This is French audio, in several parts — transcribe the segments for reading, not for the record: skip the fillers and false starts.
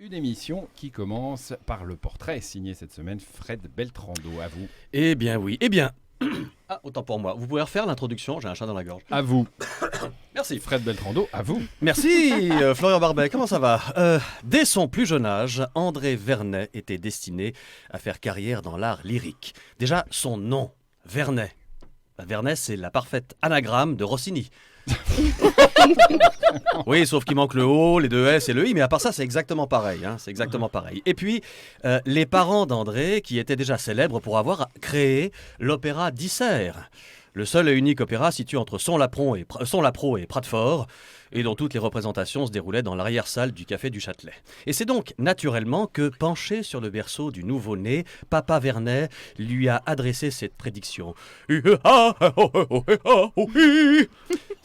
Une émission qui commence par le portrait signé cette semaine Fred Beltrando. À vous. Eh bien oui, eh bien... Ah, autant pour moi. Vous pouvez refaire l'introduction, j'ai un chat dans la gorge. À vous. Merci. Fred Beltrando, à vous. Merci Florian Barbet, comment ça va Dès son plus jeune âge, André Vernet était destiné à faire carrière dans l'art lyrique. Déjà, son nom, Vernet. Vernet, c'est la parfaite anagramme de Rossini. Oui, sauf qu'il manque le O, les deux S et le I, mais à part ça, c'est exactement pareil. C'est exactement pareil. Et puis, les parents d'André, qui étaient déjà célèbres pour avoir créé l'opéra d'Isère, le seul et unique opéra situé entre Son-Lapro et Pratfort, et dont toutes les représentations se déroulaient dans l'arrière-salle du Café du Châtelet. Et c'est donc naturellement que, penché sur le berceau du nouveau-né, Papa Vernet lui a adressé cette prédiction. Ce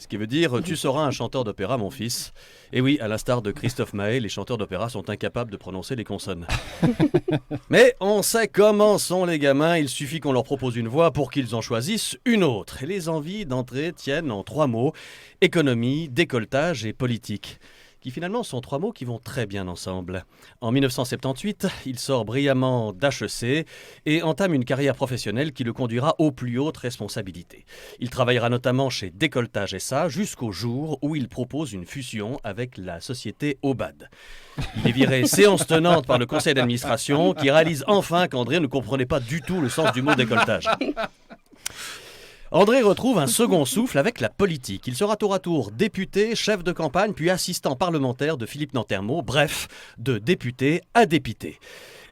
qui veut dire « Tu seras un chanteur d'opéra, mon fils ». Et oui, à l'instar de Christophe Maé, les chanteurs d'opéra sont incapables de prononcer les consonnes. Mais on sait comment sont les gamins, il suffit qu'on leur propose une voix pour qu'ils en choisissent une autre. Et les envies d'entrer tiennent en 3 mots, économie, décolletage et politique, qui finalement sont 3 mots qui vont très bien ensemble. En 1978, il sort brillamment d'HEC et entame une carrière professionnelle qui le conduira aux plus hautes responsabilités. Il travaillera notamment chez Décolletage SA jusqu'au jour où il propose une fusion avec la société Obad. Il est viré séance tenante par le conseil d'administration qui réalise enfin qu'André ne comprenait pas du tout le sens du mot décolletage. André retrouve un second souffle avec la politique. Il sera tour à tour député, chef de campagne, puis assistant parlementaire de Philippe Nantermo, bref, de député à dépité.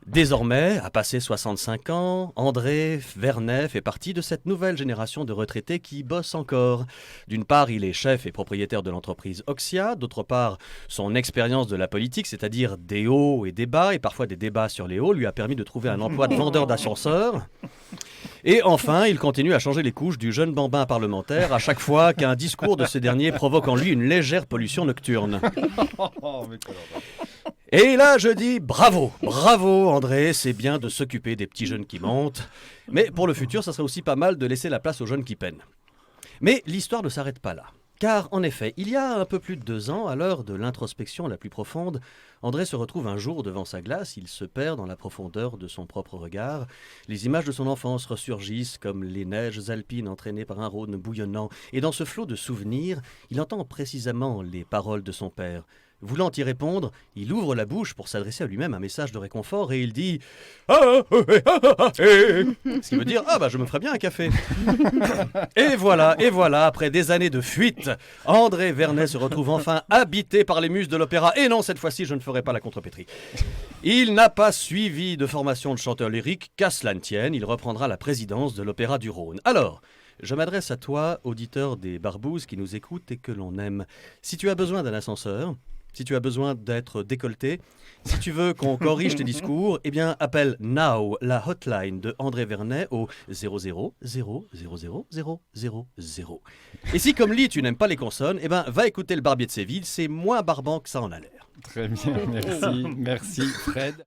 Désormais, à passer 65 ans, André Vernet fait partie de cette nouvelle génération de retraités qui bossent encore. D'une part, il est chef et propriétaire de l'entreprise Oxia. D'autre part, son expérience de la politique, c'est-à-dire des hauts et des bas, et parfois des débats sur les hauts, lui a permis de trouver un emploi de vendeur d'ascenseur. Et enfin, il continue à changer les couches du jeune bambin parlementaire à chaque fois qu'un discours de ce dernier provoque en lui une légère pollution nocturne. Et là, je dis bravo, bravo André, c'est bien de s'occuper des petits jeunes qui montent. Mais pour le futur, ça serait aussi pas mal de laisser la place aux jeunes qui peinent. Mais l'histoire ne s'arrête pas là. Car en effet, il y a un peu plus de 2 ans, à l'heure de l'introspection la plus profonde, André se retrouve un jour devant sa glace, il se perd dans la profondeur de son propre regard. Les images de son enfance ressurgissent comme les neiges alpines entraînées par un Rhône bouillonnant. Et dans ce flot de souvenirs, il entend précisément les paroles de son père. Voulant y répondre, il ouvre la bouche pour s'adresser à lui-même un message de réconfort et il dit « Ce qui veut dire « Ah bah je me ferais bien un café !» Et voilà, après des années de fuite, André Vernet se retrouve enfin habité par les muses de l'opéra. Et non, cette fois-ci, je ne ferai pas la contrepétrie. Il n'a pas suivi de formation de chanteur lyrique, qu'à cela ne tienne, il reprendra la présidence de l'Opéra du Rhône. Alors, je m'adresse à toi, auditeur des Barbouzes qui nous écoutent et que l'on aime. Si tu as besoin d'un ascenseur, si tu as besoin d'être décolleté, si tu veux qu'on corrige tes discours, eh bien, appelle Now, la hotline de André Vernet au 00 000 000. Et si, comme Lee, tu n'aimes pas les consonnes, eh ben, va écouter le Barbier de Séville, c'est moins barbant que ça en a l'air. Très bien, merci Fred.